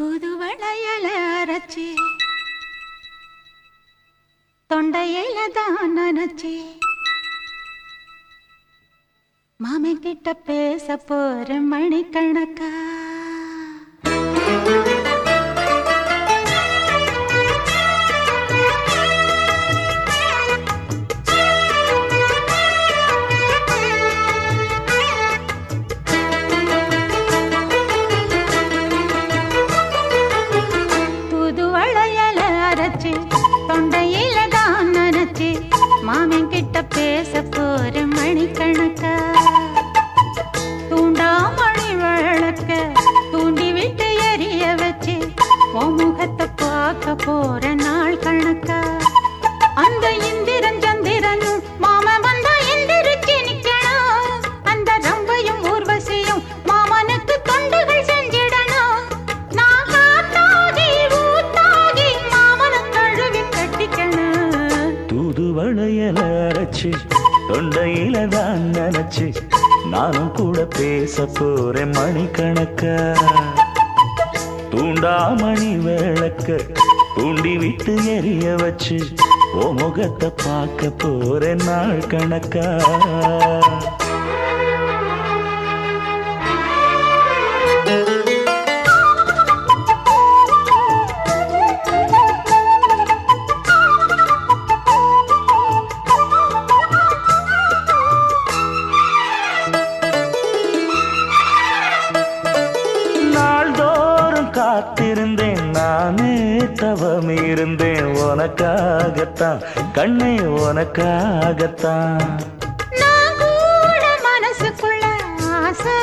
தூதுவளையல அரைச்சி தொண்டையில தான் நினைச்சி மாமி கிட்ட பேச போற மணிக்கணக்கா தொண்டையில தான் நினைச்சு மாமன் கிட்ட பேச போற மணிக்கணக்கா தூண்டாமணி விளக்க தூண்டி விட்டு எரிய வச்சு உன் முகத்தை பார்க்க போற நாள் கணக்கா அந்த இந்திரன் சந்திரனும் மாமன் வந்தா எந்திரிச்சு நிக்கணும் அந்த ரம்பையும் ஊர்வசியும் மாமனுக்கு தொண்டுகள் செஞ்சிடணும் நான் காத்தாகி ஊத்தாகி மாமனை கழுவி கட்டிக்கணும் தூதுவளையல அரைச்சு தொண்டையில தான் நினைச்சு நானும் கூட பேச போறேன் மணிக்கணக்கா தூண்டாமணி விளக்க தூண்டி விட்டு எரிய வச்சு ஓ முகத்தை பார்க்க போறேன் நாள் கணக்கா காத்திருந்தேன் நானே தவம் இருந்தேன் உனக்காகத்தான் கண்ணே உனக்காகத்தான் நான் கூட மனசுக்குள்ள ஆசை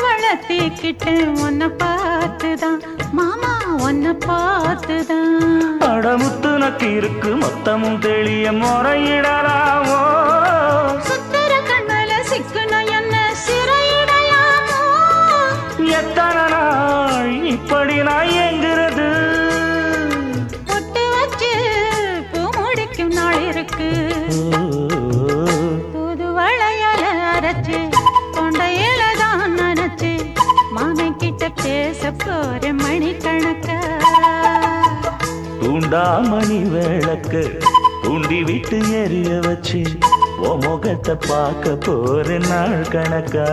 வளர்த்திக்கிட்டேன் உன்னை பார்த்துதான் மாமா உன்னை பார்த்துதான் அடமுத்து நக்கு இருக்கு மொத்தமும் தெளிய முறையிடலாமோ சுத்தர கண்ணல சிக்குன என்ன சிறையிடையாமோ எத்தனை நாள் இப்படி நான் எங்கிறது பொட்டு வச்சு பூ முடிக்கும் நாள் இருக்கு தூதுவளையல அரைச்சு தொண்டையில தான் நினைச்சு மாமன் கிட்ட பேச போற மணிக்கணக்கா தூண்டாமணி விளக்கு தூண்டி விட்டு எரிய வச்சு ஓ முகத்தை பார்க்க போற நாள் கணக்கா